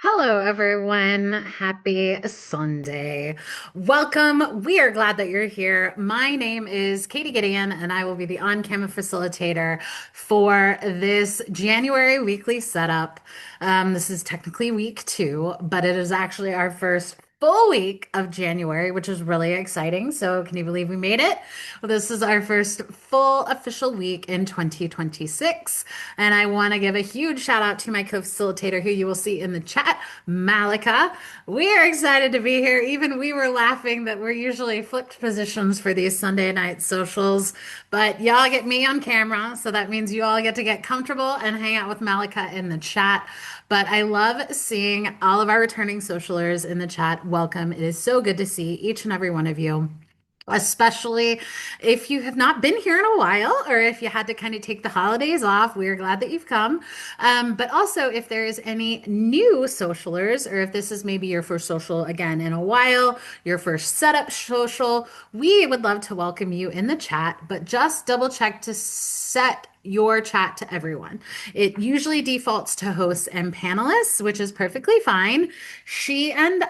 Hello, everyone. Happy Sunday. Welcome. We are glad that you're here. My name is Katie Gideon, and I will be the on-camera facilitator for this January weekly setup. This is technically week two, but it is actually our first full week of January, which is really exciting. So, can you believe we made it? Well, this is our first full official week in 2026. And I want to give a huge shout out to my co-facilitator who you will see in the chat, Malika. We are excited to be here. Even we were laughing that we're usually flipped positions for these Sunday night socials, but y'all get me on camera. So that means you all get to get comfortable and hang out with Malika in the chat. But I love seeing all of our returning socialers in the chat. Welcome. It is so good to see each and every one of you. Especially if you have not been here in a while, or if you had to kind of take the holidays off, we're glad that you've come. But also, if there is any new socialers, or if this is maybe your first social again in a while, your first setup social, we would love to welcome you in the chat, but just double check to set your chat to everyone. It usually defaults to hosts and panelists, which is perfectly fine. She and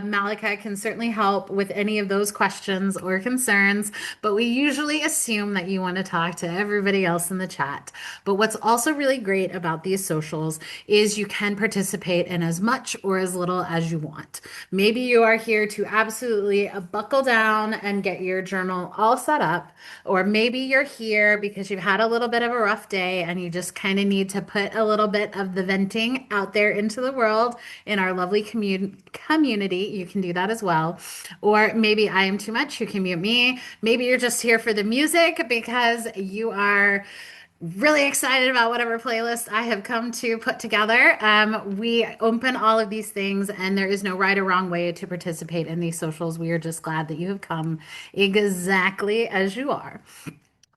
Malika, can certainly help with any of those questions or concerns, but we usually assume that you want to talk to everybody else in the chat. But what's also really great about these socials is you can participate in as much or as little as you want. Maybe you are here to absolutely buckle down and get your journal all set up, or maybe you're here because you've had a little bit of a rough day and you just kind of need to put a little bit of the venting out there into the world in our lovely community. You can do that as well. Or maybe I am too much. You can mute me. Maybe you're just here for the music because you are really excited about whatever playlist I have come to put together. We open all of these things, and there is no right or wrong way to participate in these socials. We are just glad that you have come exactly as you are.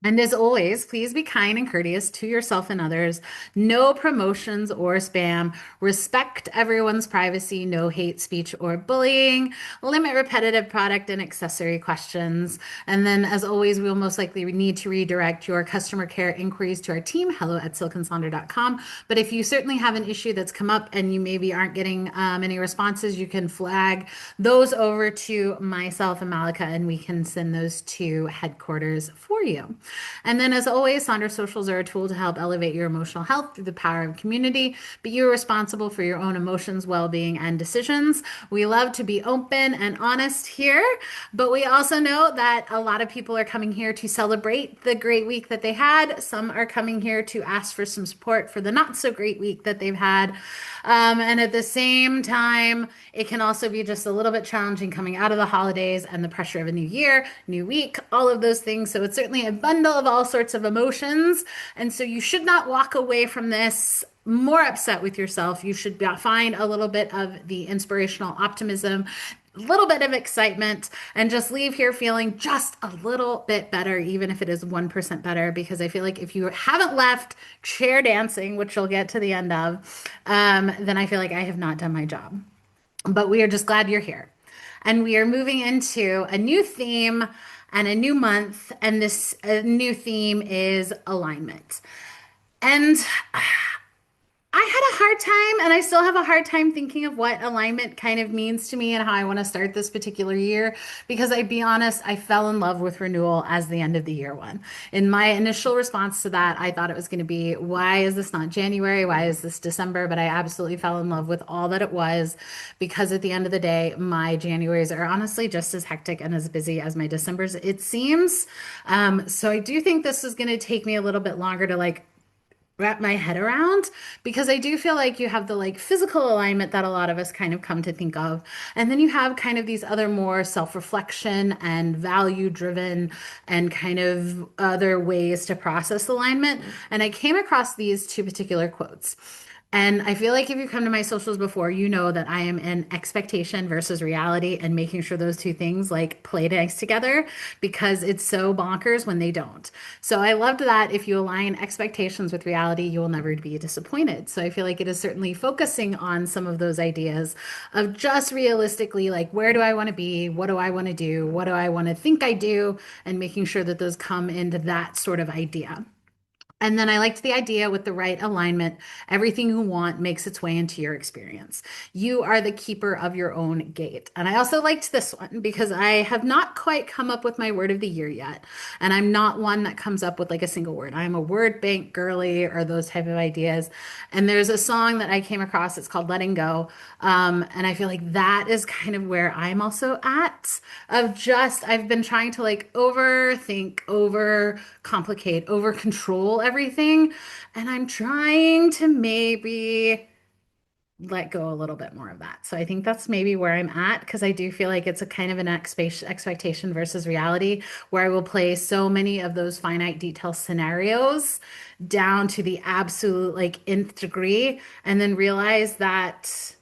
And as always, please be kind and courteous to yourself and others. No promotions or spam. Respect everyone's privacy. No hate speech or bullying. Limit repetitive product and accessory questions. And then, as always, we will most likely need to redirect your customer care inquiries to our team, hello@siliconsonder.com. But if you certainly have an issue that's come up and you maybe aren't getting any responses, you can flag those over to myself and Malika, and we can send those to headquarters for you. And then, as always, Sonder Socials are a tool to help elevate your emotional health through the power of community, but you're responsible for your own emotions, well being, and decisions. We love to be open and honest here, but we also know that a lot of people are coming here to celebrate the great week that they had. Some are coming here to ask for some support for the not so great week that they've had. And at the same time, it can also be just a little bit challenging coming out of the holidays and the pressure of a new year, new week, all of those things. So it's certainly a bundle of all sorts of emotions. And so you should not walk away from this more upset with yourself. You should find a little bit of the inspirational optimism, a little bit of excitement, and just leave here feeling just a little bit better, even if it is 1% better. Because I feel like if you haven't left chair dancing, which you'll get to the end of, then I feel like I have not done my job. But we are just glad you're here. And we are moving into a new theme and a new month. And this new theme is alignment. And I had a hard time, and I still have a hard time thinking of what alignment kind of means to me and how I want to start this particular year. Because I'd be honest, I fell in love with renewal as the end of the year one. In my initial response to that, I thought it was going to be, why is this not January? Why is this December? But I absolutely fell in love with all that it was, because at the end of the day, my Januaries are honestly just as hectic and as busy as my Decembers, it seems. So I do think this is going to take me a little bit longer to wrap my head around, because I do feel like you have the physical alignment that a lot of us kind of come to think of, and then you have kind of these other more self-reflection and value driven and kind of other ways to process alignment. And I came across these two particular quotes. And I feel like if you come to my socials before, you know that I am in expectation versus reality and making sure those two things play nice together, because it's so bonkers when they don't. So I loved that if you align expectations with reality, you will never be disappointed. So I feel like it is certainly focusing on some of those ideas of just realistically, where do I want to be? What do I want to do? What do I want to think I do? And making sure that those come into that sort of idea. And then I liked the idea with the right alignment, everything you want makes its way into your experience. You are the keeper of your own gate. And I also liked this one because I have not quite come up with my word of the year yet. And I'm not one that comes up with like a single word. I'm a word bank girly or those type of ideas. And there's a song that I came across, it's called Letting Go. And I feel like that is kind of where I'm also at of just, I've been trying to like overthink, over complicate, over control everything. And I'm trying to maybe let go a little bit more of that. So I think that's maybe where I'm at because I do feel like it's a kind of an expectation versus reality where I will play so many of those finite detail scenarios down to the absolute like nth degree and then realize that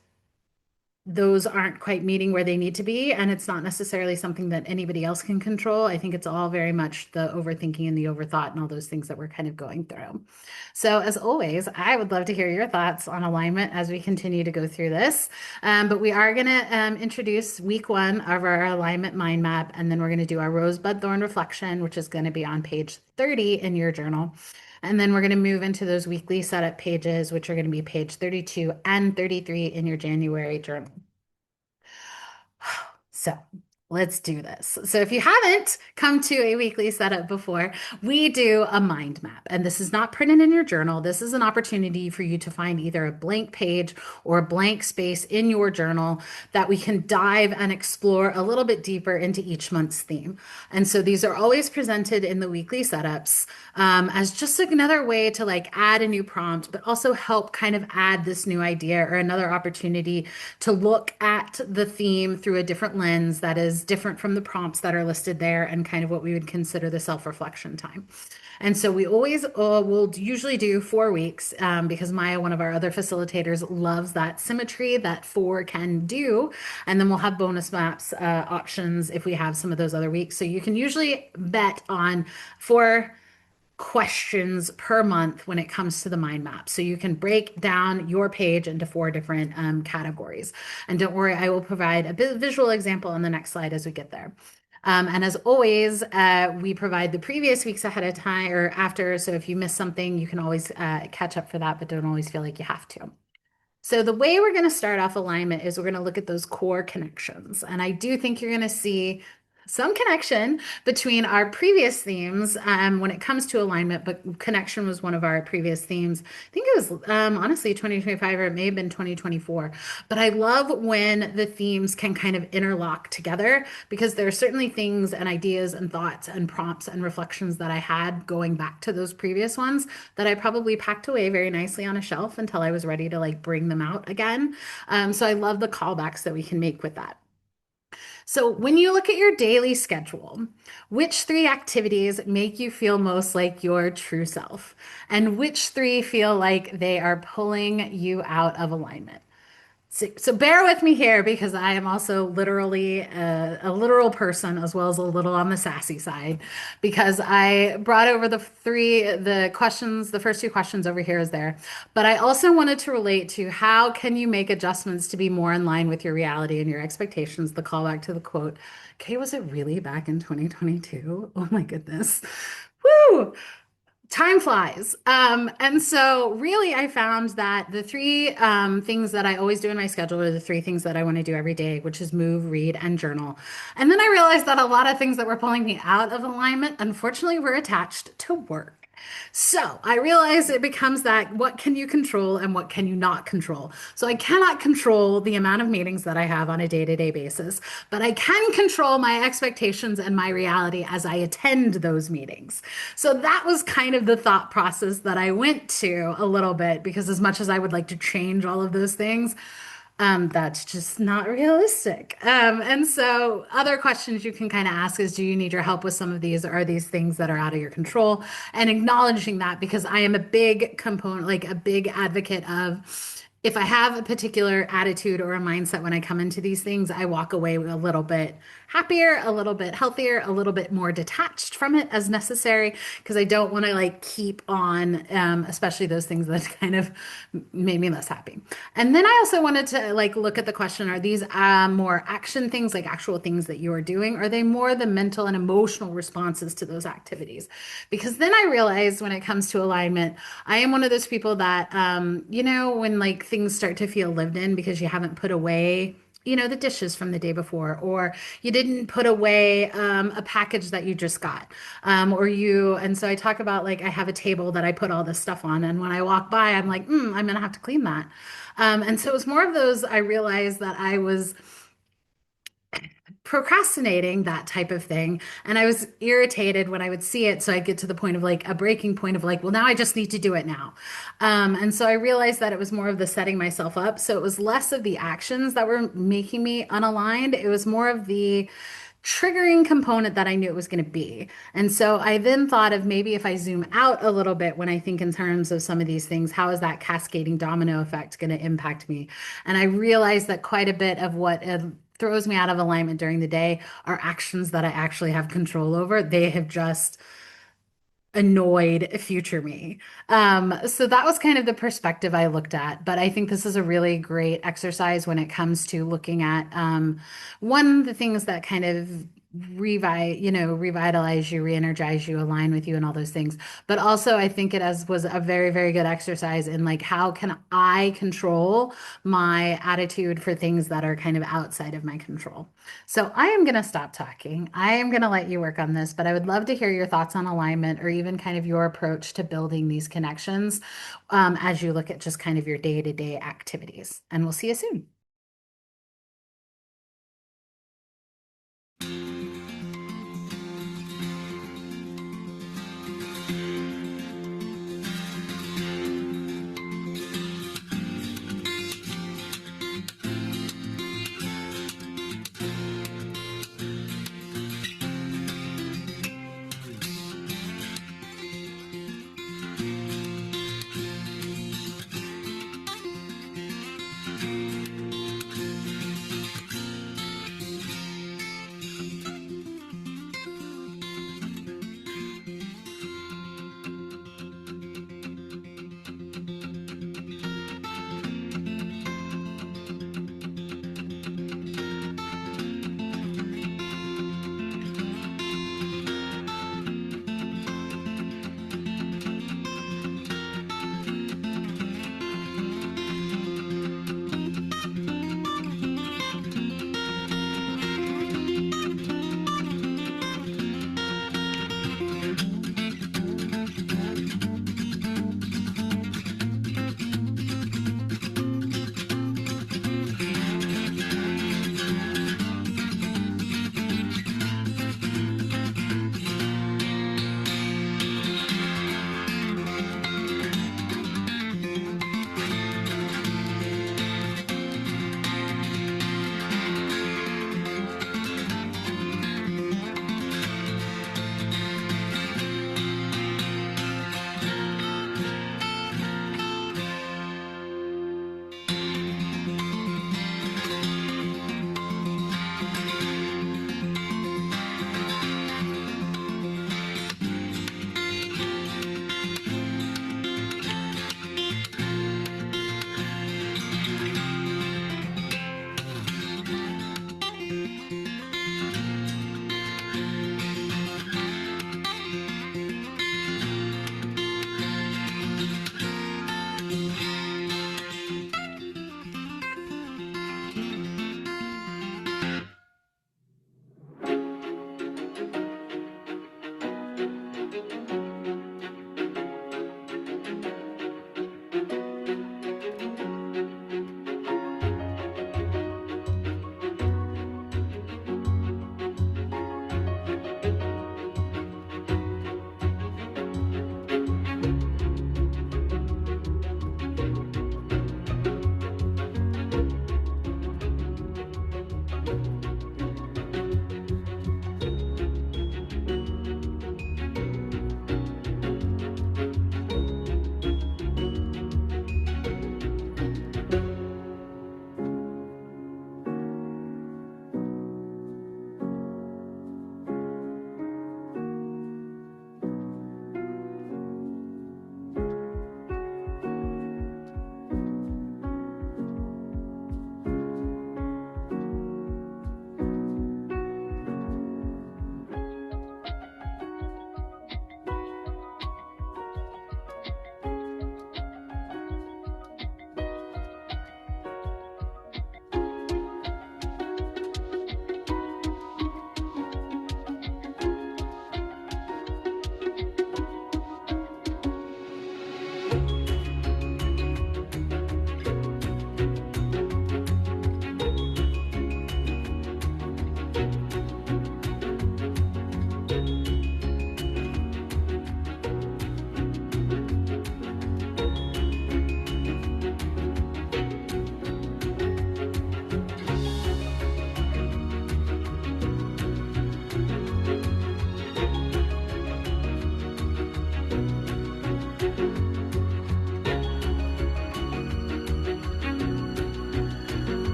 those aren't quite meeting where they need to be. And it's not necessarily something that anybody else can control. I think it's all very much the overthinking and the overthought and all those things that we're kind of going through. So, as always, I would love to hear your thoughts on alignment as we continue to go through this. But we are going to introduce week one of our alignment mind map, and then we're going to do our rosebud thorn reflection, which is going to be on page 30 in your journal. And then we're going to move into those weekly setup pages, which are going to be page 32 and 33 in your January journal. So let's do this. So if you haven't come to a weekly setup before, we do a mind map. And this is not printed in your journal. This is an opportunity for you to find either a blank page or a blank space in your journal that we can dive and explore a little bit deeper into each month's theme. And so these are always presented in the weekly setups as just another way to like add a new prompt, but also help kind of add this new idea or another opportunity to look at the theme through a different lens that is different from the prompts that are listed there and kind of what we would consider the self-reflection time. And so we always will usually do 4 weeks because Maya, one of our other facilitators, loves that symmetry that four can do. And then we'll have bonus maps options if we have some of those other weeks. So you can usually bet on 4 questions per month when it comes to the mind map. So you can break down your page into 4 different categories. And don't worry, I will provide a visual example on the next slide as we get there. And as always, we provide the previous weeks ahead of time or after. So if you miss something, you can always catch up for that, but don't always feel like you have to. So the way we're going to start off alignment is we're going to look at those core connections. And I do think you're going to see some connection between our previous themes when it comes to alignment, but connection was one of our previous themes. I think it was honestly 2025 or it may have been 2024. But I love when the themes can kind of interlock together because there are certainly things and ideas and thoughts and prompts and reflections that I had going back to those previous ones that I probably packed away very nicely on a shelf until I was ready to like bring them out again. So I love the callbacks that we can make with that. So, when you look at your daily schedule, which 3 activities make you feel most like your true self? And which 3 feel like they are pulling you out of alignment? So bear with me here because I am also literally a literal person as well as a little on the sassy side because I brought over the questions, the first 2 questions over here is there. But I also wanted to relate to how can you make adjustments to be more in line with your reality and your expectations, the callback to the quote. Okay, was it really back in 2022? Oh my goodness. Woo! Time flies. And so really I found that the 3 things that I always do in my schedule are the 3 things that I want to do every day, which is move, read, and journal. And then I realized that a lot of things that were pulling me out of alignment, unfortunately, were attached to work. So I realize it becomes that what can you control and what can you not control? So I cannot control the amount of meetings that I have on a day-to-day basis, but I can control my expectations and my reality as I attend those meetings. So that was kind of the thought process that I went to a little bit because as much as I would like to change all of those things, that's just not realistic. And so, other questions you can kind of ask is do you need your help with some of these? Or are these things that are out of your control? And acknowledging that because I am a big component, like a big advocate of if I have a particular attitude or a mindset when I come into these things, I walk away a little bit happier, a little bit healthier, a little bit more detached from it as necessary, because I don't want to like keep on, especially those things that kind of made me less happy. And then I also wanted to like look at the question, are these more action things, like actual things that you are doing? Or are they more the mental and emotional responses to those activities? Because then I realized when it comes to alignment, I am one of those people that, when like things start to feel lived in because you haven't put away, the dishes from the day before, or you didn't put away a package that you just got, and so I talk about like I have a table that I put all this stuff on, and when I walk by, I'm like, I'm gonna have to clean that. And so it was more of those. I realized that I was procrastinating that type of thing. And I was irritated when I would see it. So I'd get to the point of like a breaking point of like, well, now I just need to do it now. And so I realized that it was more of the setting myself up. So it was less of the actions that were making me unaligned. It was more of the triggering component that I knew it was going to be. And so I then thought of maybe if I zoom out a little bit when I think in terms of some of these things, how is that cascading domino effect going to impact me? And I realized that quite a bit of what throws me out of alignment during the day are actions that I actually have control over. They have just annoyed future me. So that was kind of the perspective I looked at. But I think this is a really great exercise when it comes to looking at one of the things that kind of revitalize you, re-energize you, align with you, and all those things. But also, I think it as was a very, very good exercise in like how can I control my attitude for things that are kind of outside of my control. So I am going to stop talking. I am going to let you work on this, but I would love to hear your thoughts on alignment or even kind of your approach to building these connections as you look at just kind of your day-to-day activities. And we'll see you soon.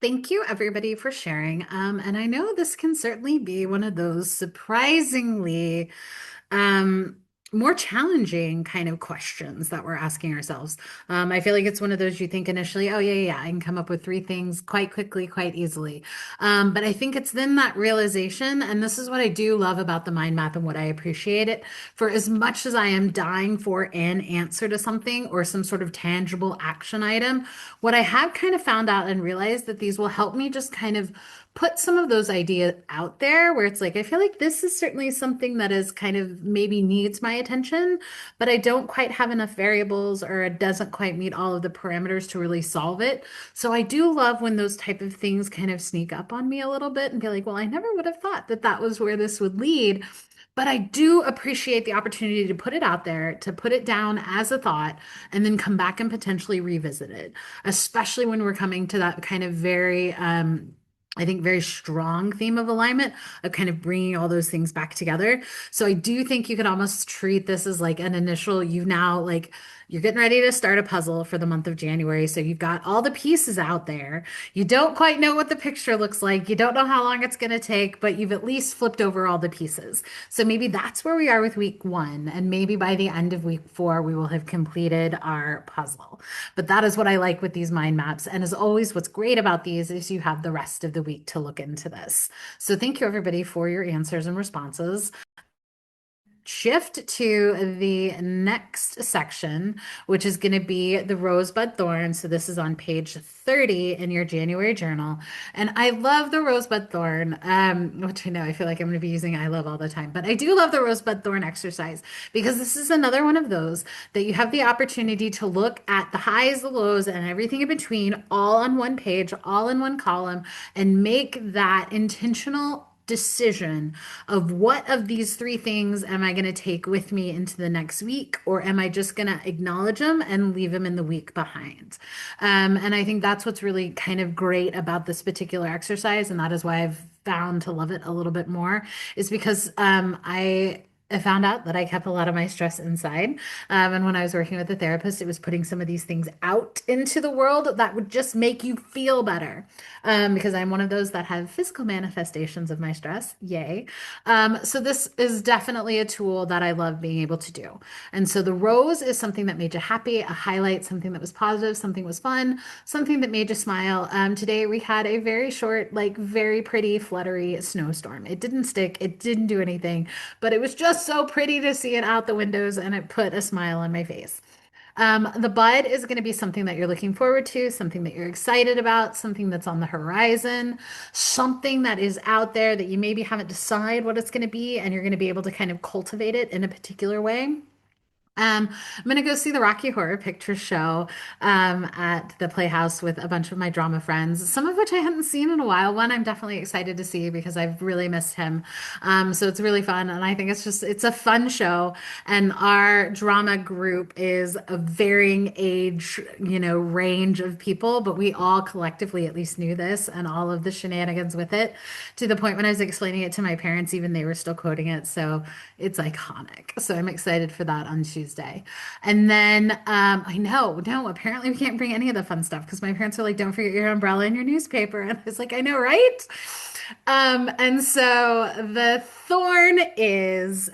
Thank you, everybody, for sharing. And I know this can certainly be one of those surprisingly um, more challenging kind of questions that we're asking ourselves. I feel like it's one of those you think initially, oh, yeah, yeah, yeah, I can come up with three things quite quickly, quite easily. But I think it's then that realization, and this is what I do love about the mind map and what I appreciate it for as much as I am dying for an answer to something or some sort of tangible action item. What I have kind of found out and realized that these will help me just kind of put some of those ideas out there where it's like, I feel like this is certainly something that is kind of maybe needs my attention, but I don't quite have enough variables or it doesn't quite meet all of the parameters to really solve it. So I do love when those type of things kind of sneak up on me a little bit and be like, well, I never would have thought that that was where this would lead. But I do appreciate the opportunity to put it out there, to put it down as a thought, and then come back and potentially revisit it, especially when we're coming to that kind of very, I think, very strong theme of alignment of kind of bringing all those things back together. So I do think you could almost treat this as like an initial, you've now like, you're getting ready to start a puzzle for the month of January. So you've got all the pieces out there. You don't quite know what the picture looks like. You don't know how long it's going to take, but you've at least flipped over all the pieces. So maybe that's where we are with week one. And maybe by the end of week four, we will have completed our puzzle. But that is what I like with these mind maps. And as always, what's great about these is you have the rest of the week to look into this. So thank you, everybody, for your answers and responses. Shift to the next section, which is going to be the rosebud thorn. So this is on page 30 in your January journal. And I love the rosebud thorn, which I know I feel like I'm going to be using I love all the time, but I do love the rosebud thorn exercise because this is another one of those that you have the opportunity to look at the highs, the lows, and everything in between all on one page, all in one column, and make that intentional decision of what of these three things am I going to take with me into the next week, or am I just going to acknowledge them and leave them in the week behind? And I think that's what's really kind of great about this particular exercise, and that is why I've found to love it a little bit more, is because I found out that I kept a lot of my stress inside. And when I was working with a therapist, it was putting some of these things out into the world that would just make you feel better. Because I'm one of those that have physical manifestations of my stress. Yay. So this is definitely a tool that I love being able to do. And so the rose is something that made you happy, a highlight, something that was positive, something was fun, something that made you smile. Today we had a very short, like very pretty, fluttery snowstorm. It didn't stick, it didn't do anything, but it was just so pretty to see it out the windows and it put a smile on my face. The bud is going to be something that you're looking forward to, something that you're excited about, something that's on the horizon, something that is out there that you maybe haven't decided what it's going to be, and you're going to be able to kind of cultivate it in a particular way. I'm gonna go see the Rocky Horror Picture Show at the Playhouse with a bunch of my drama friends, some of which I hadn't seen in a while. One I'm definitely excited to see because I've really missed him. So it's really fun, and I think it's a fun show. And our drama group is a varying age, range of people, but we all collectively at least knew this and all of the shenanigans with it to the point when I was explaining it to my parents, even they were still quoting it. So it's iconic. So I'm excited for that on Tuesday. And then I know, no, apparently we can't bring any of the fun stuff because my parents are like, don't forget your umbrella and your newspaper. And I was like, I know, right? And so the thorn is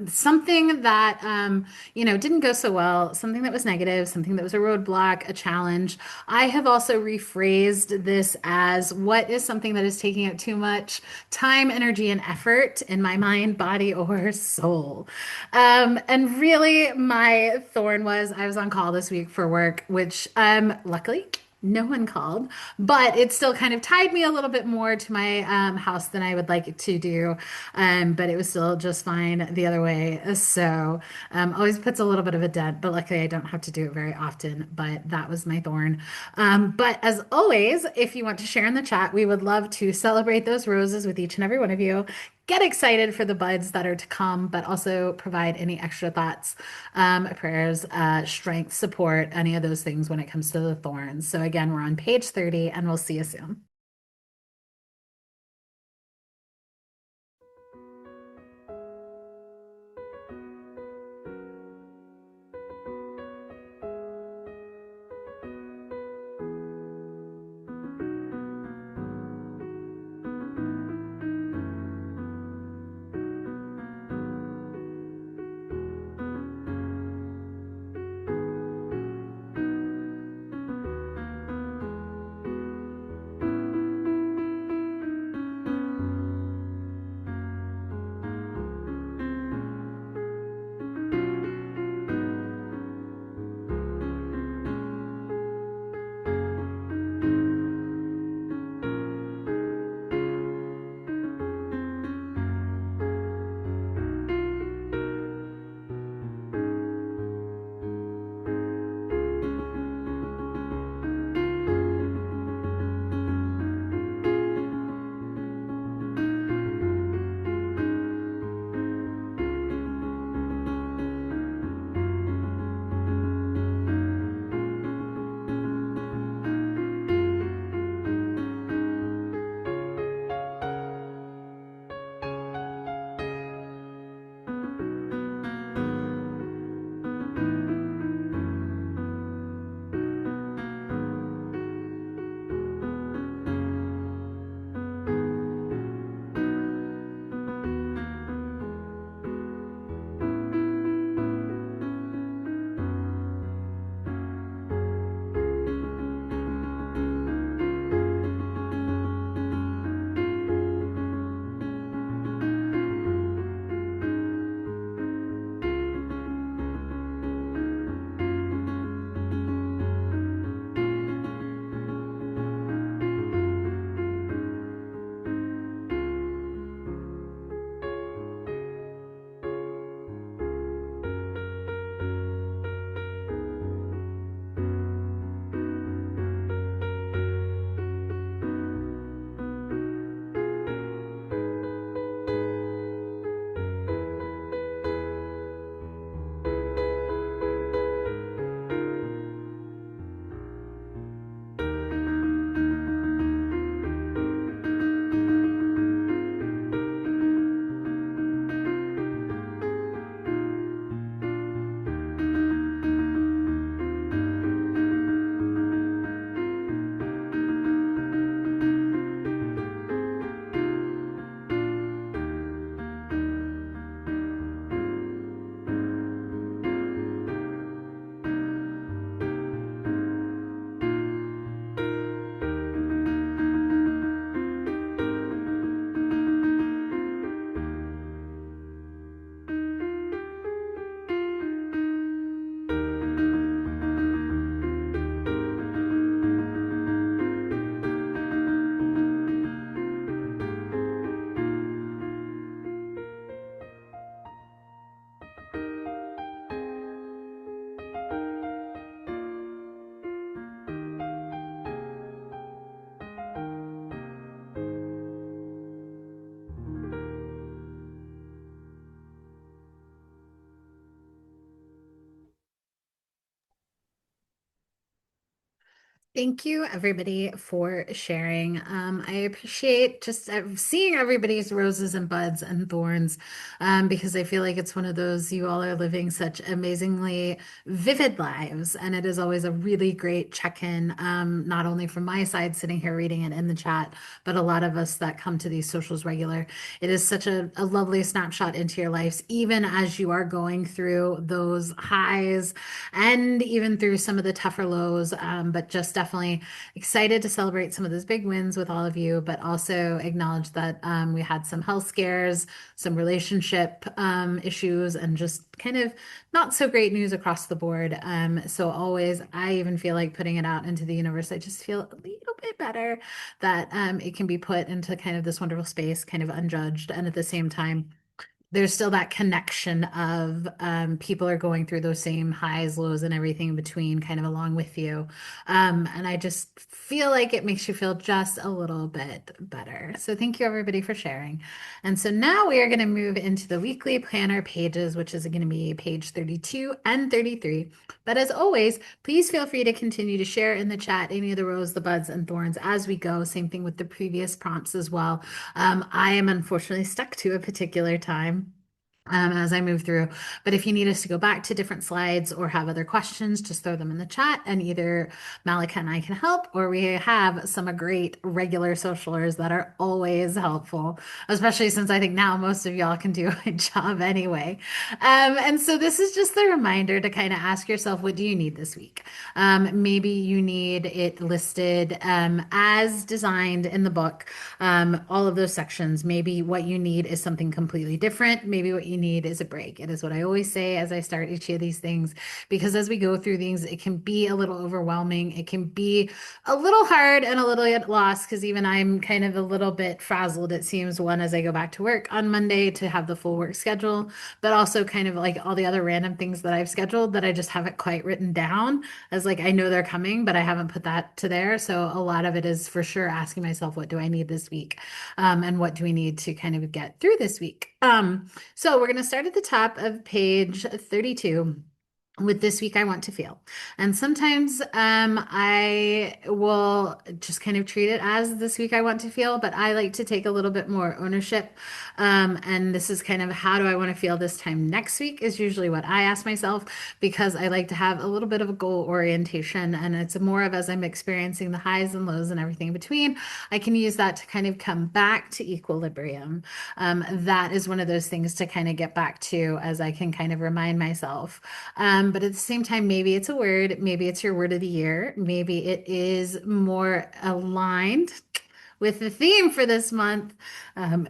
something that didn't go so well, something that was negative, something that was a roadblock, a challenge. I have also rephrased this as what is something that is taking up too much time, energy, and effort in my mind, body, or soul. And really, my thorn was I was on call this week for work, which luckily no one called, but it still kind of tied me a little bit more to my house than I would like it to do. But it was still just fine the other way. So always puts a little bit of a dent, but luckily I don't have to do it very often. But that was my thorn. But as always, if you want to share in the chat, we would love to celebrate those roses with each and every one of you. Get excited for the buds that are to come, but also provide any extra thoughts, prayers, strength, support, any of those things when it comes to the thorns. So again, we're on page 30 and we'll see you soon. Thank you, everybody, for sharing. I appreciate just seeing everybody's roses and buds and thorns because I feel like it's one of those you all are living such amazingly vivid lives. And it is always a really great check-in, not only from my side, sitting here reading it in the chat, but a lot of us that come to these socials regular. It is such a lovely snapshot into your lives, even as you are going through those highs and even through some of the tougher lows. But just definitely excited to celebrate some of those big wins with all of you, but also acknowledge that we had some health scares, some relationship issues, and just kind of not so great news across the board. So always, I even feel like putting it out into the universe. I just feel a little bit better that it can be put into kind of this wonderful space, kind of unjudged, and at the same time there's still that connection of people are going through those same highs, lows, and everything in between, kind of along with you. And I just feel like it makes you feel just a little bit better. So thank you, everybody, for sharing. And so now we are going to move into the weekly planner pages, which is going to be page 32 and 33. But as always, please feel free to continue to share in the chat any of the rose, the buds, and thorns as we go. Same thing with the previous prompts as well. I am unfortunately stuck to a particular time as I move through. But if you need us to go back to different slides or have other questions, just throw them in the chat and either Malika and I can help, or we have some great regular socialers that are always helpful, especially since I think now most of y'all can do a job anyway. And so this is just the reminder to kind of ask yourself, what do you need this week? Maybe you need it listed as designed in the book, all of those sections. Maybe what you need is something completely different. Maybe what you need is a break. It is what I always say as I start each of these things, because as we go through things, it can be a little overwhelming. It can be a little hard and a little get lost because even I'm kind of a little bit frazzled, it seems, one as I go back to work on Monday to have the full work schedule, but also kind of like all the other random things that I've scheduled that I just haven't quite written down as like I know they're coming, but I haven't put that to there. So a lot of it is for sure asking myself, what do I need this week? And what do we need to kind of get through this week? So we're going to start at the top of page 32 with this week I want to feel. And sometimes I will just kind of treat it as this week I want to feel, but I like to take a little bit more ownership. And this is kind of how do I want to feel this time next week is usually what I ask myself because I like to have a little bit of a goal orientation. And it's more of as I'm experiencing the highs and lows and everything in between, I can use that to kind of come back to equilibrium. That is one of those things to kind of get back to as I can kind of remind myself. But at the same time, maybe it's a word, maybe it's your word of the year, maybe it is more aligned with the theme for this month.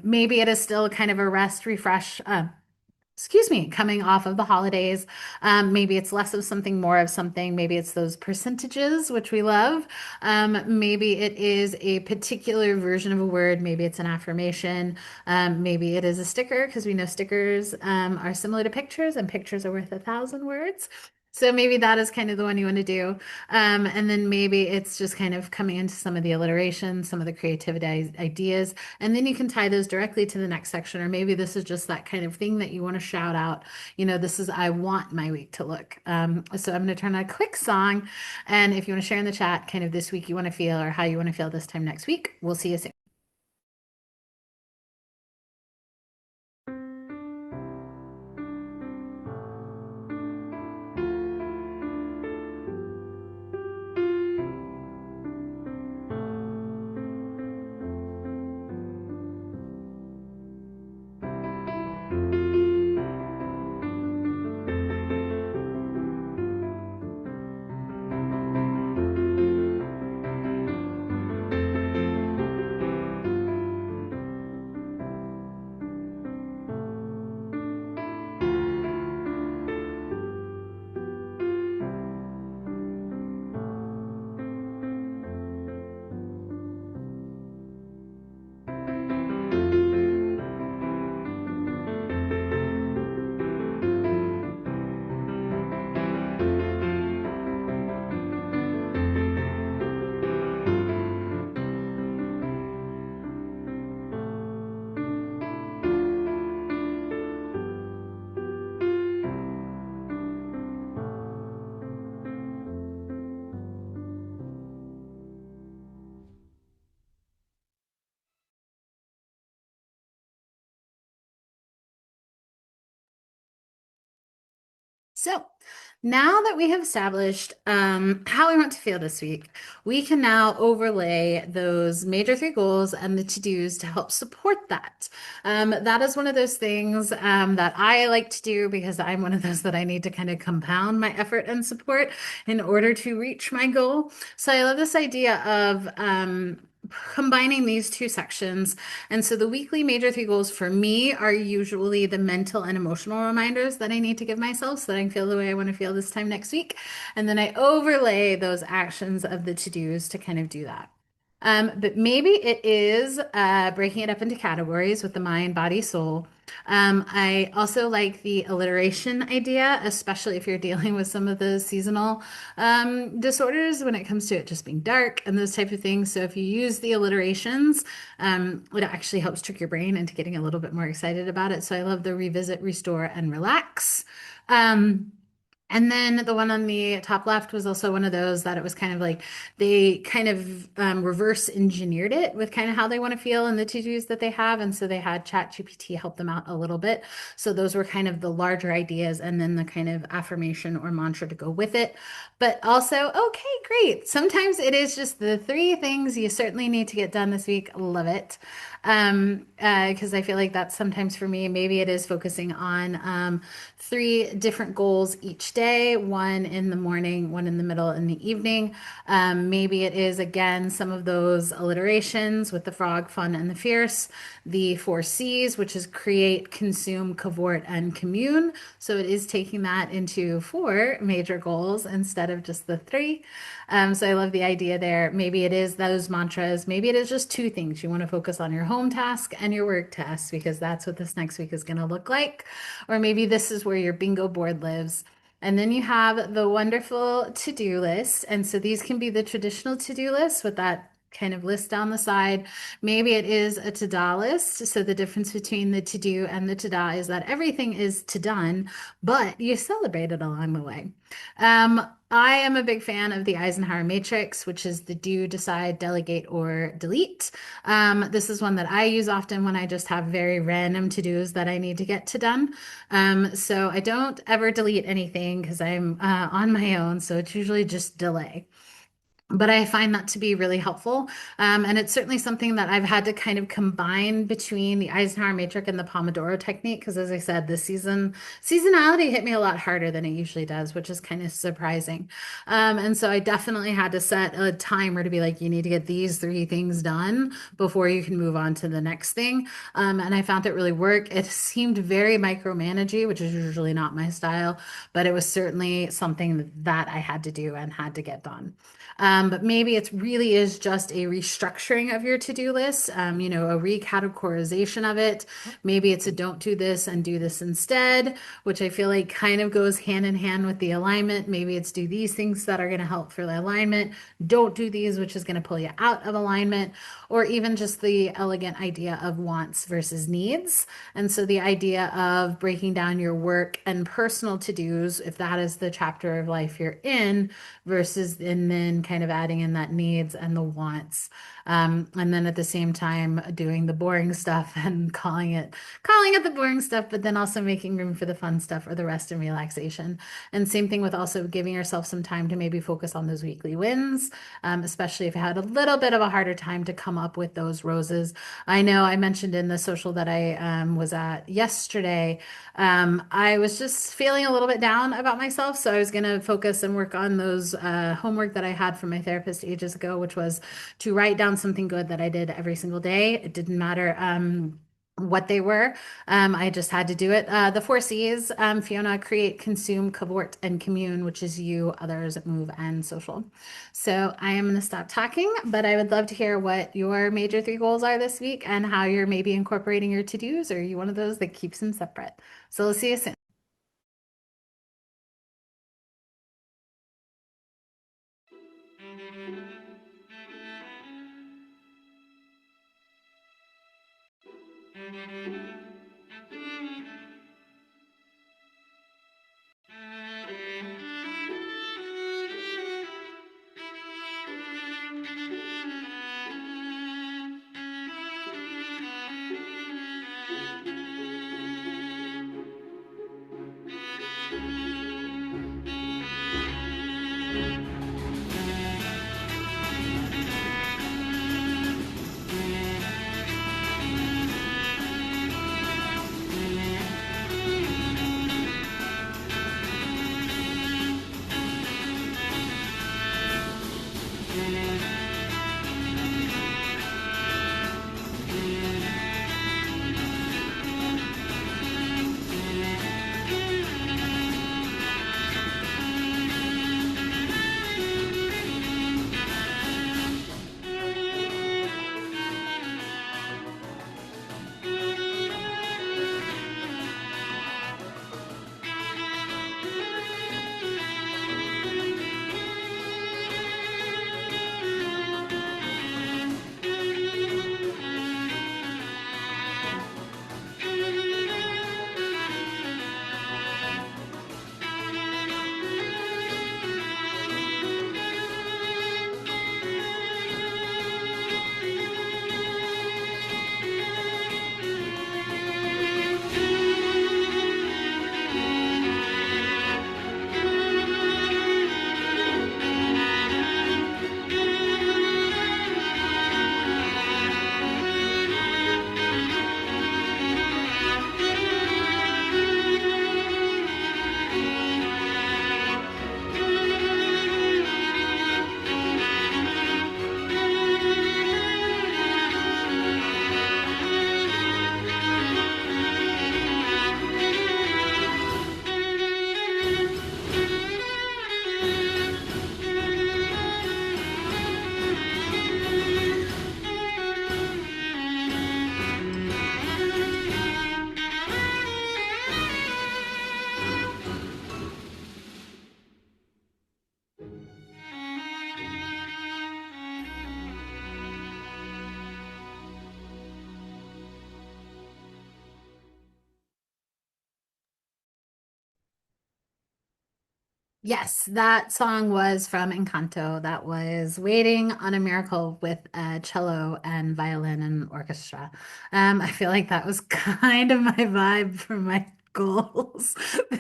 Maybe it is still kind of a rest, refresh, excuse me, coming off of the holidays. Maybe it's less of something, more of something. Maybe it's those percentages, which we love. Maybe it is a particular version of a word. Maybe it's an affirmation. Maybe it is a sticker because we know stickers are similar to pictures and pictures are worth 1,000 words. So maybe that is kind of the one you want to do. And then maybe it's just kind of coming into some of the alliteration, some of the creativity ideas, and then you can tie those directly to the next section. Or maybe this is just that kind of thing that you want to shout out. You know, this is, I want my week to look. So I'm going to turn on a quick song. And if you want to share in the chat, kind of this week you want to feel or how you want to feel this time next week, we'll see you soon. So now that we have established how we want to feel this week, we can now overlay those major three goals and the to-dos to help support that. That is one of those things that I like to do because I'm one of those that I need to kind of compound my effort and support in order to reach my goal. So I love this idea of combining these two sections. And so the weekly major three goals for me are usually the mental and emotional reminders that I need to give myself so that I can feel the way I want to feel this time next week. And then I overlay those actions of the to-dos to kind of do that. But maybe it is breaking it up into categories with the mind, body, soul. I also like the alliteration idea, especially if you're dealing with some of the seasonal disorders when it comes to it just being dark and those type of things. So if you use the alliterations, it actually helps trick your brain into getting a little bit more excited about it. So I love the revisit, restore, and relax. Um, and then the one on the top left was also one of those that it was kind of like they kind of reverse engineered it with kind of how they want to feel and the to-dos that they have. And so they had ChatGPT help them out a little bit. So those were kind of the larger ideas and then the kind of affirmation or mantra to go with it. But also, okay, great. Sometimes it is just the three things you certainly need to get done this week. Love it. Because I feel like that's sometimes for me, maybe it is focusing on three different goals each day, one in the morning, one in the middle, and the evening. Maybe it is again some of those alliterations with the frog, fun, and the fierce, the four C's, which is create, consume, cavort, and commune. So it is taking that into four major goals instead of just the three. So I love the idea there. Maybe it is those mantras. Maybe it is just two things. You want to focus on your home task and your work task because that's what this next week is going to look like. Or maybe this is where your bingo board lives. And then you have the wonderful to-do list. And so these can be the traditional to-do list with that kind of list down the side. Maybe it is a to-do list. So the difference between the to-do and the to-do is that everything is to done, but you celebrate it along the way. I am a big fan of the Eisenhower matrix, which is the do, decide, delegate, or delete. This is one that I use often when I just have very random to-dos that I need to get to done. So I don't ever delete anything because I'm on my own. So it's usually just delay. But I find that to be really helpful. And it's certainly something that I've had to kind of combine between the Eisenhower matrix and the Pomodoro technique. Because as I said, this seasonality hit me a lot harder than it usually does, which is kind of surprising. And so I definitely had to set a timer to be like, you need to get these three things done before you can move on to the next thing. And I found it really work. It seemed very micromanagey, which is usually not my style, but it was certainly something that I had to do and had to get done. But maybe it really is just a restructuring of your to-do list, a recategorization of it. Maybe it's a don't do this and do this instead, which I feel like kind of goes hand in hand with the alignment. Maybe it's do these things that are going to help for the alignment. Don't do these, which is going to pull you out of alignment, or even just the elegant idea of wants versus needs. And so the idea of breaking down your work and personal to-dos, if that is the chapter of life you're in, versus and then kind of adding in that needs and the wants. And then at the same time doing the boring stuff and calling it the boring stuff, but then also making room for the fun stuff or the rest and relaxation. And same thing with also giving yourself some time to maybe focus on those weekly wins, especially if you had a little bit of a harder time to come up with those roses. I know I mentioned in the social that I was at yesterday, I was just feeling a little bit down about myself. So I was going to focus and work on those homework that I had from my therapist ages ago, which was to write down something good that I did every single day. It didn't matter what they were. I just had to do it. The four C's, Fiona, create, consume, cavort, and commune, which is you, others, move, and social. So I am going to stop talking, but I would love to hear what your major three goals are this week and how you're maybe incorporating your to-dos, or are you one of those that keeps them separate? So we'll see you soon. Yes, that song was from Encanto. That was Waiting on a Miracle with cello and violin and orchestra. I feel like that was kind of my vibe for my goals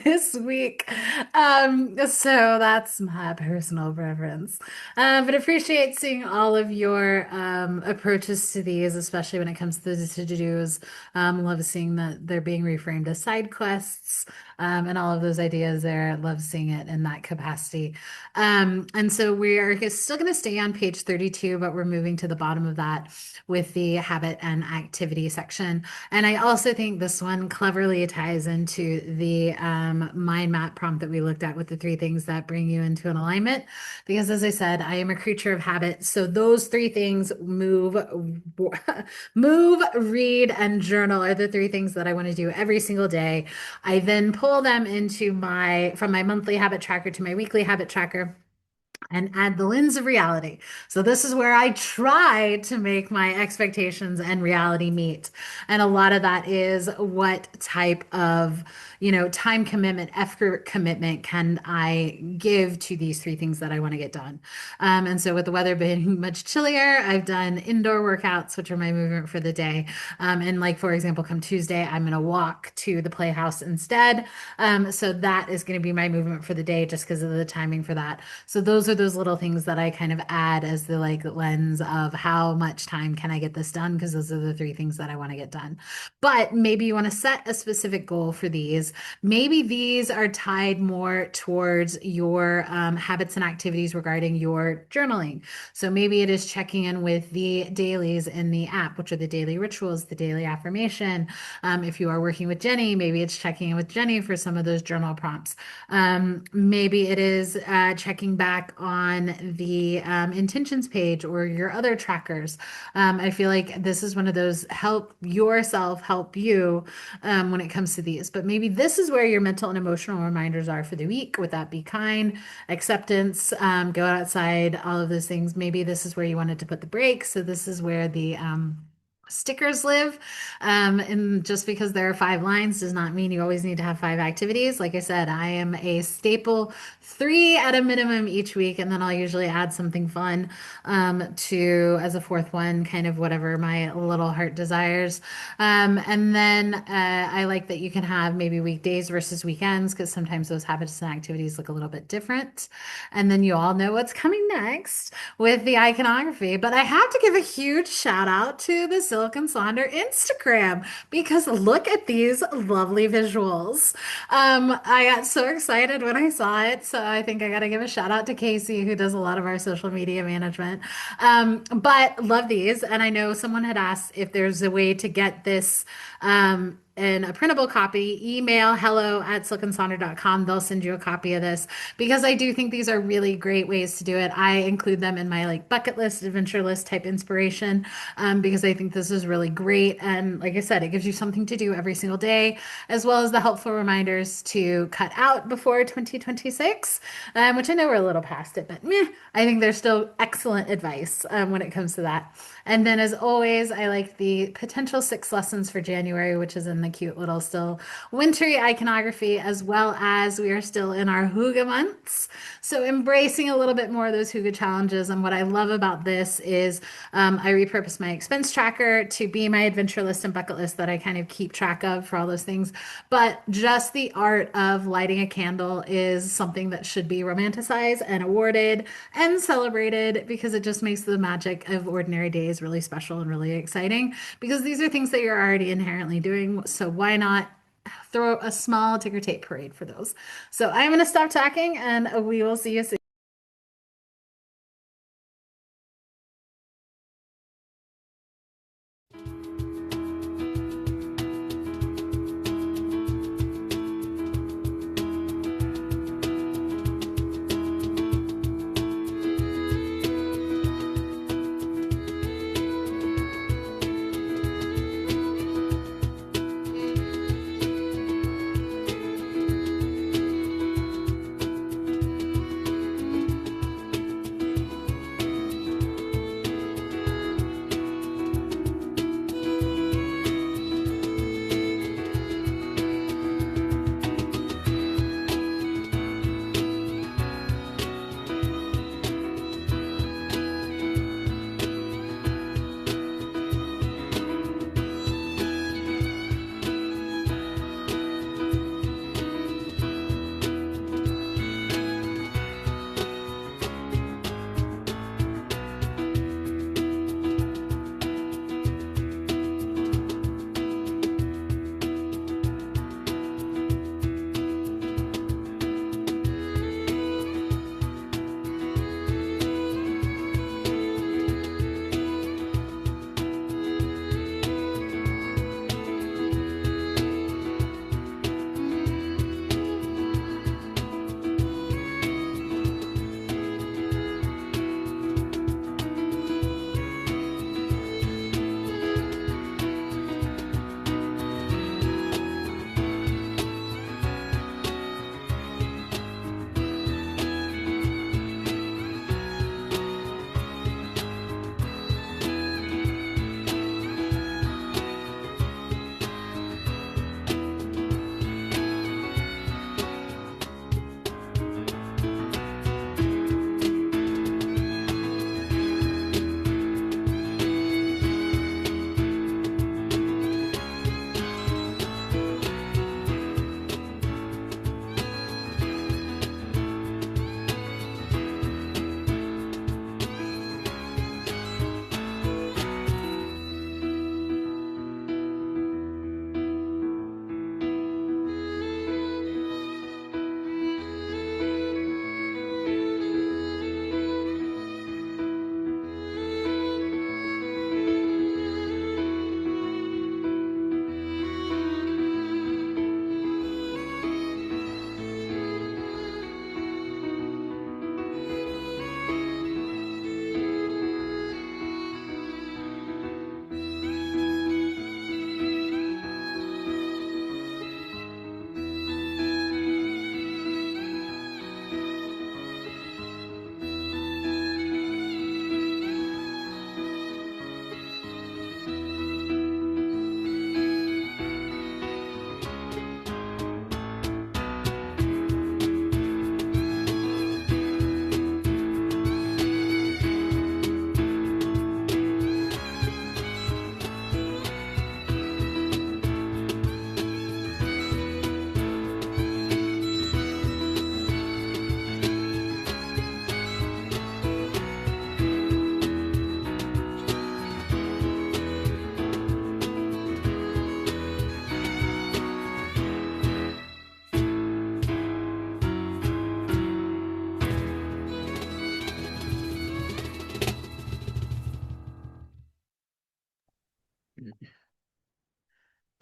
this week. So that's my personal preference. But appreciate seeing all of your approaches to these, especially when it comes to the to-dos. Love seeing that they're being reframed as side quests and all of those ideas there. Love seeing it in that capacity. And so we are still going to stay on page 32, but we're moving to the bottom of that with the habit and activity section. And I also think this one cleverly ties into the mind map prompt that we looked at with the three things that bring you into an alignment. Because as I said, I am a creature of habit. So those three things move, read, and journal are the three things that I want to do every single day. I then pull them into from my monthly habit tracker to my weekly habit tracker and add the lens of reality. So this is where I try to make my expectations and reality meet. And a lot of that is what type of, time commitment, effort commitment can I give to these three things that I want to get done. And so with the weather being much chillier, I've done indoor workouts, which are my movement for the day. And like, for example, come Tuesday, I'm going to walk to the playhouse instead. So that is going to be my movement for the day just because of the timing for that. So those are those little things that I kind of add as the like lens of how much time can I get this done? Because those are the three things that I want to get done. But maybe you want to set a specific goal for these. Maybe these are tied more towards your habits and activities regarding your journaling. So maybe it is checking in with the dailies in the app, which are the daily rituals, the daily affirmation. If you are working with Jenny, maybe it's checking in with Jenny for some of those journal prompts. Maybe it is checking back on the intentions page or your other trackers. I feel like this is one of those help yourself, help you when it comes to these. But maybe this is where your mental and emotional reminders are for the week. With that, be kind, acceptance, go outside, all of those things. Maybe this is where you wanted to put the brakes. So this is where the stickers live. And just because there are 5 lines does not mean you always need to have 5 activities. Like I said, I am a staple 3 at a minimum each week, and then I'll usually add something fun to as a fourth one, kind of whatever my little heart desires. And then I like that you can have maybe weekdays versus weekends because sometimes those habits and activities look a little bit different. And then you all know what's coming next with the iconography. But I have to give a huge shout out to the Silicon Sonder Instagram because look at these lovely visuals. I got so excited when I saw it. So I think I got to give a shout out to Casey, who does a lot of our social media management. But love these. And I know someone had asked if there's a way to get this in a printable copy, email hello@siliconsonder.com. They'll send you a copy of this because I do think these are really great ways to do it. I include them in my like bucket list, adventure list type inspiration because I think this is really great. And like I said, it gives you something to do every single day, as well as the helpful reminders to cut out before 2026, which I know we're a little past it, but meh, I think there's still excellent advice when it comes to that. And then, as always, I like the potential 6 lessons for January, which is in the cute little still wintry iconography, as well as we are still in our Hygge months. So, embracing a little bit more of those Hygge challenges. And what I love about this is I repurpose my expense tracker to be my adventure list and bucket list that I kind of keep track of for all those things. But just the art of lighting a candle is something that should be romanticized and awarded and celebrated because it just makes the magic of ordinary days really special and really exciting because these are things that you're already inherently doing. So why not throw a small ticker tape parade for those? So I'm going to stop talking and we will see you soon.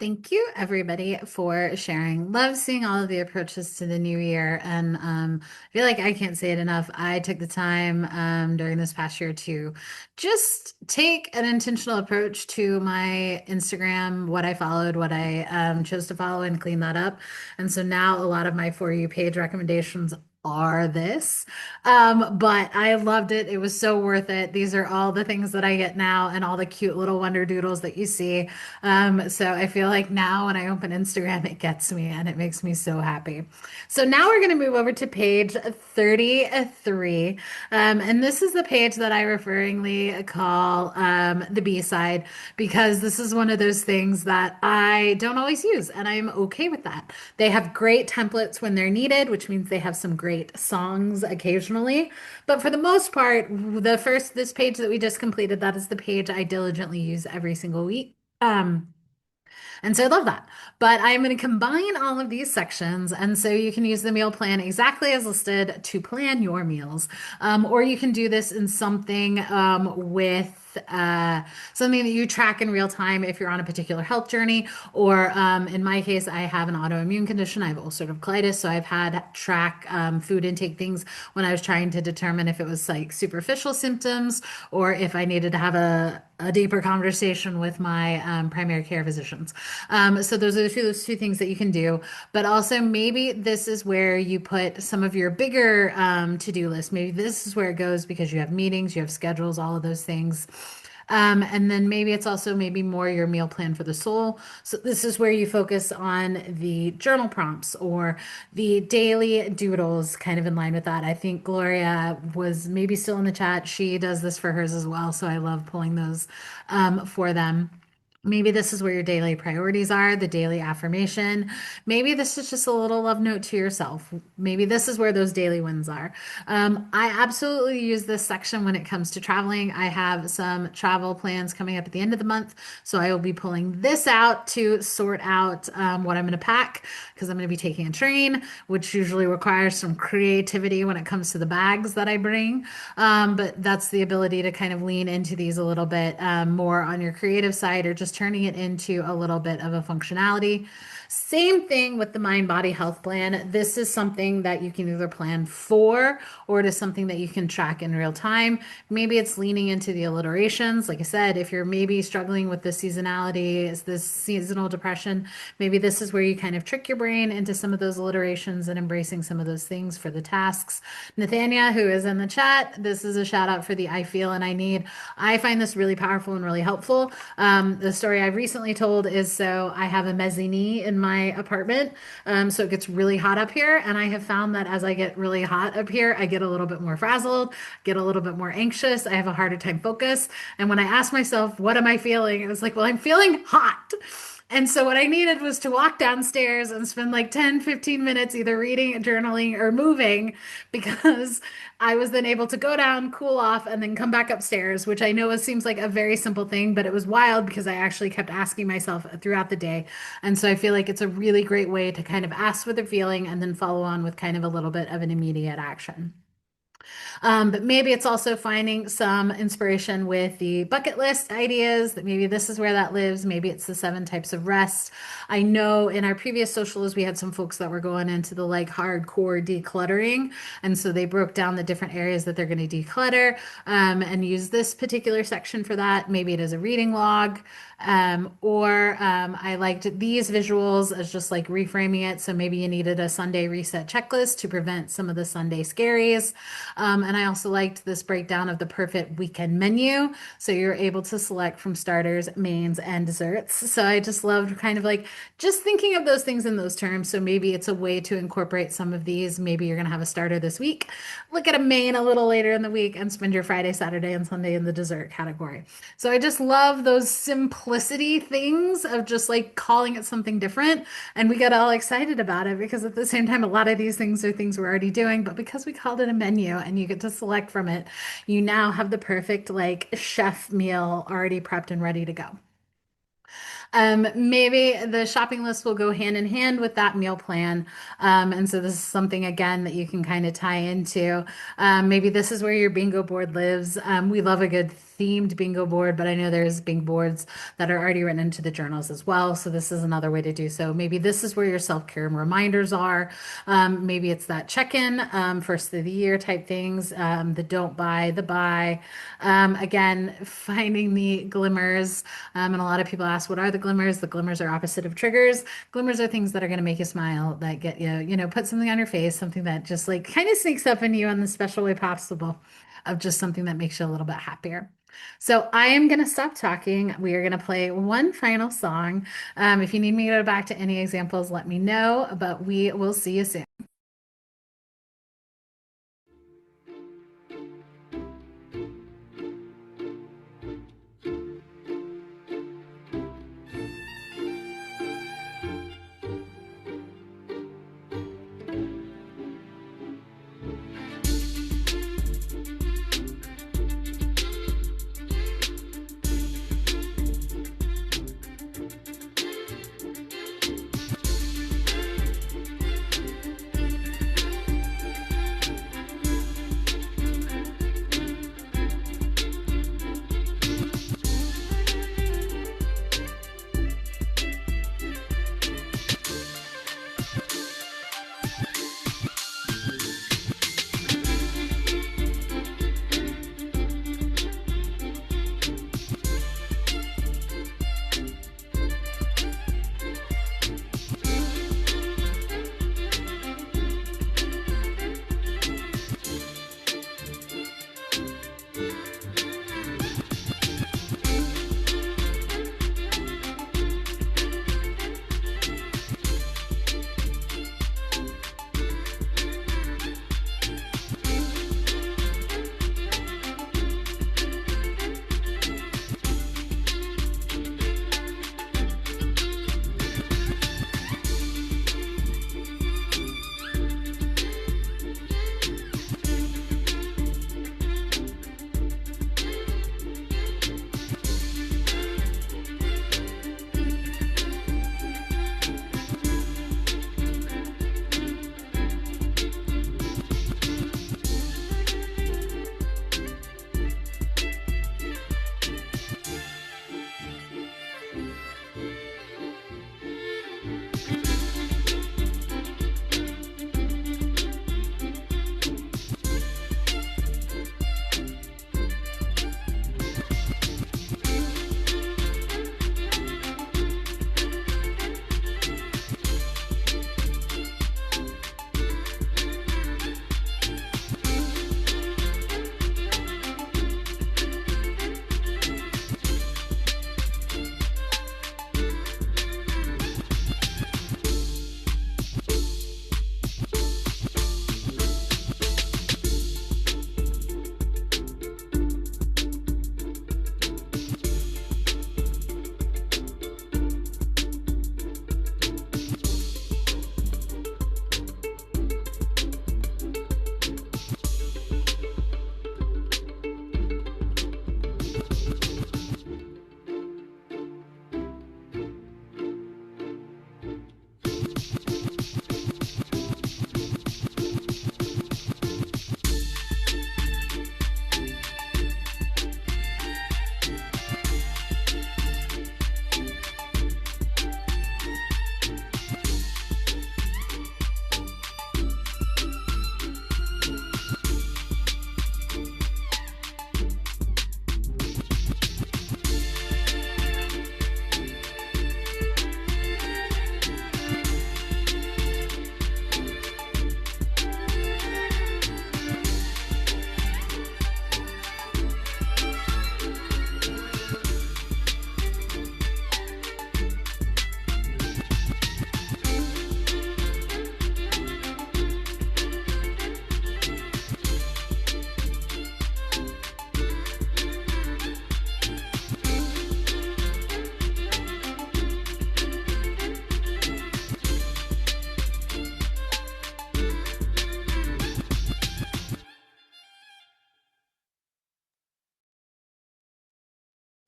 Thank you, everybody, for sharing. Love seeing all of the approaches to the new year. And I feel like I can't say it enough. I took the time during this past year to just take an intentional approach to my Instagram, what I followed, what I chose to follow, and clean that up. And so now a lot of my For You page recommendations are this. But I loved it. It was so worth it. These are all the things that I get now and all the cute little wonder doodles that you see. So I feel like now when I open Instagram, it gets me and it makes me so happy. So now we're going to move over to page 33. And this is the page that I referringly call the B side because this is one of those things that I don't always use, and I'm okay with that. They have great templates when they're needed, which means they have some great songs occasionally. But for the most part, this page that we just completed, that is the page I diligently use every single week. And so I love that. But I'm going to combine all of these sections. And so you can use the meal plan exactly as listed to plan your meals. Or you can do this in something with something that you track in real time if you're on a particular health journey. Or in my case, I have an autoimmune condition. I have ulcerative colitis. So I've had track food intake things when I was trying to determine if it was like superficial symptoms or if I needed to have a deeper conversation with my primary care physicians. So those are those two things that you can do. But also, maybe this is where you put some of your bigger to-do list. Maybe this is where it goes because you have meetings, you have schedules, all of those things. And then maybe it's also maybe more your meal plan for the soul. So this is where you focus on the journal prompts or the daily doodles, kind of in line with that. I think Gloria was maybe still in the chat. She does this for hers as well. So I love pulling those for them. Maybe this is where your daily priorities are, the daily affirmation. Maybe this is just a little love note to yourself. Maybe this is where those daily wins are. I absolutely use this section when it comes to traveling. I have some travel plans coming up at the end of the month. So I will be pulling this out to sort out what I'm going to pack because I'm going to be taking a train, which usually requires some creativity when it comes to the bags that I bring. But that's the ability to kind of lean into these a little bit more on your creative side or just turning it into a little bit of a functionality. Same thing with the mind body health plan. This is something that you can either plan for or it is something that you can track in real time. Maybe it's leaning into the alliterations. Like I said, if you're maybe struggling with the seasonality, is this seasonal depression, maybe this is where you kind of trick your brain into some of those alliterations and embracing some of those things for the tasks. Nathania, who is in the chat, this is a shout out for the I feel and I need. I find this really powerful and really helpful. The story I've recently told is so I have a mezzanine in my apartment. So it gets really hot up here. And I have found that as I get really hot up here, I get a little bit more frazzled, get a little bit more anxious. I have a harder time focus. And when I ask myself, what am I feeling? It was like, well, I'm feeling hot. And so what I needed was to walk downstairs and spend like 10, 15 minutes either reading, journaling, or moving because I was then able to go down, cool off, and then come back upstairs, which I know it seems like a very simple thing, but it was wild because I actually kept asking myself throughout the day. And so I feel like it's a really great way to kind of ask what they're feeling and then follow on with kind of a little bit of an immediate action. But maybe it's also finding some inspiration with the bucket list ideas that maybe this is where that lives. Maybe it's the 7 types of rest. I know in our previous socials, we had some folks that were going into the like hardcore decluttering. And so they broke down the different areas that they're going to declutter and use this particular section for that. Maybe it is a reading log. I liked these visuals as just like reframing it. So maybe you needed a Sunday reset checklist to prevent some of the Sunday scaries. And I also liked this breakdown of the perfect weekend menu. So you're able to select from starters, mains, and desserts. So I just loved kind of like just thinking of those things in those terms. So maybe it's a way to incorporate some of these. Maybe you're going to have a starter this week, look at a main a little later in the week, and spend your Friday, Saturday, and Sunday in the dessert category. So I just love those simplicity things of just like calling it something different. And we get all excited about it because at the same time, a lot of these things are things we're already doing. But because we called it a menu and you get to select from it, you now have the perfect like chef meal already prepped and ready to go. Maybe the shopping list will go hand in hand with that meal plan. And so this is something again that you can kind of tie into. Maybe this is where your bingo board lives. We love a good themed bingo board, but I know there's bingo boards that are already written into the journals as well. So this is another way to do so. Maybe this is where your self-care reminders are. Maybe it's that check-in, first of the year type things, the don't buy, the buy. Again, finding the glimmers. And a lot of people ask, what are the glimmers? The glimmers are opposite of triggers. Glimmers are things that are going to make you smile, that get you, put something on your face, something that just like kind of sneaks up in you on the special way possible of just something that makes you a little bit happier. So I am going to stop talking. We are going to play one final song. If you need me to go back to any examples, let me know, but we will see you soon.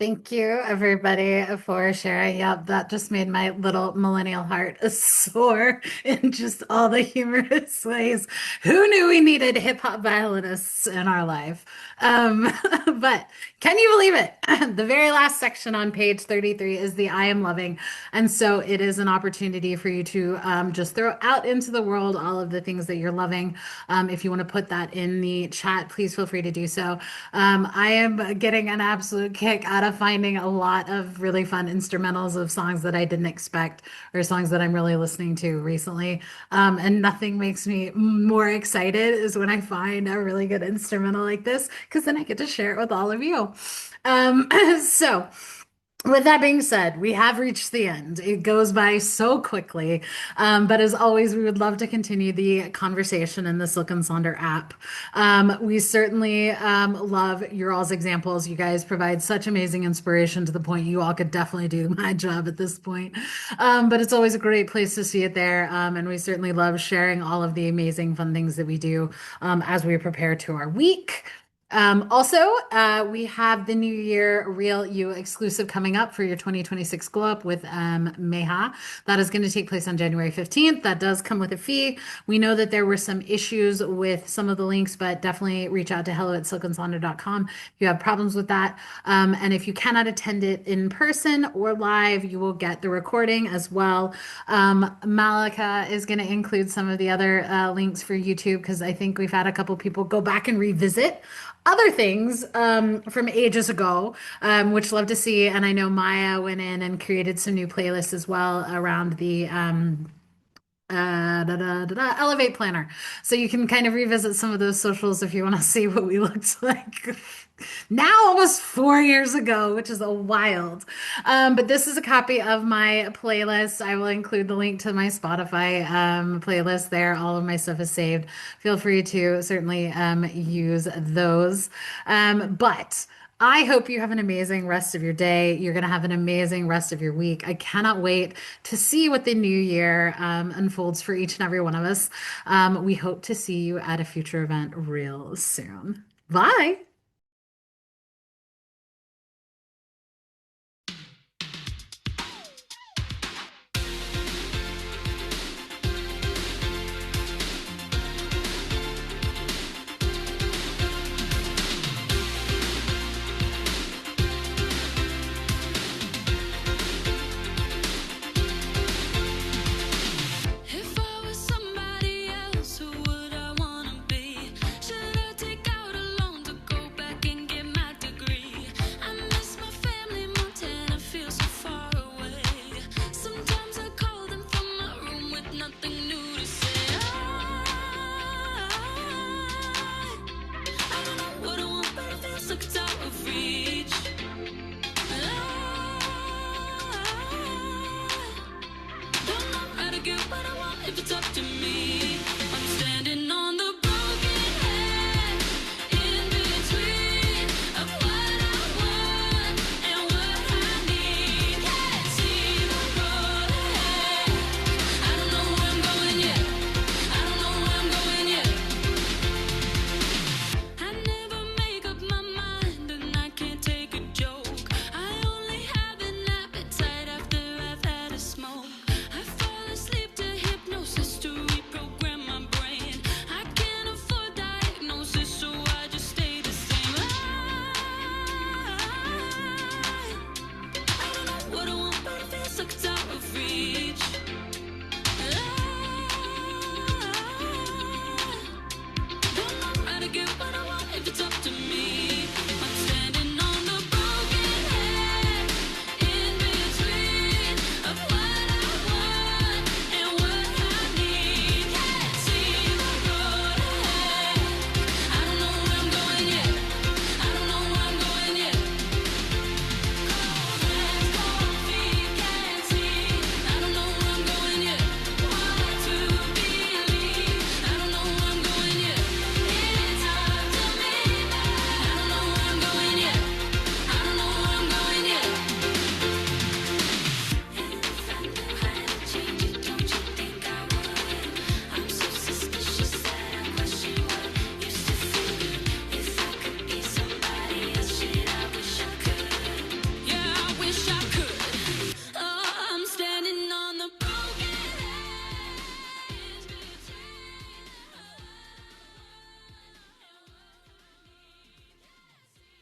Thank you, everybody, for sharing. Yep, that just made my little millennial heart soar in just all the humorous ways. Who knew we needed hip hop violinists in our life? Um, but can you believe it? The very last section on page 33 is the I am loving. And so it is an opportunity for you to just throw out into the world all of the things that you're loving. If you want to put that in the chat, please feel free to do so. I am getting an absolute kick out of finding a lot of really fun instrumentals of songs that I didn't expect or songs that I'm really listening to recently. And nothing makes me more excited is when I find a really good instrumental like this, because then I get to share it with all of you. Um, so, with that being said, we have reached the end. It goes by so quickly. But as always, we would love to continue the conversation in the Silk and Sonder app. We certainly love your all's examples. You guys provide such amazing inspiration to the point you all could definitely do my job at this point. But it's always a great place to see it there. And we certainly love sharing all of the amazing fun things that we do as we prepare to our week. We have the New Year Real You exclusive coming up for your 2026 Glow Up with Meha. That is going to take place on January 15th. That does come with a fee. We know that there were some issues with some of the links, but definitely reach out to hello@silkandsonder.com if you have problems with that. And if you cannot attend it in person or live, you will get the recording as well. Malika is going to include some of the other links for YouTube because I think we've had a couple people go back and revisit other things from ages ago, which love to see. And I know Maya went in and created some new playlists as well around the Elevate Planner. So you can kind of revisit some of those socials if you want to see what we looked like now almost 4 years ago, which is a wild. But this is a copy of my playlist. I will include the link to my Spotify playlist there. All of my stuff is saved. Feel free to certainly use those. But I hope you have an amazing rest of your day. You're going to have an amazing rest of your week. I cannot wait to see what the new year unfolds for each and every one of us. We hope to see you at a future event real soon. Bye.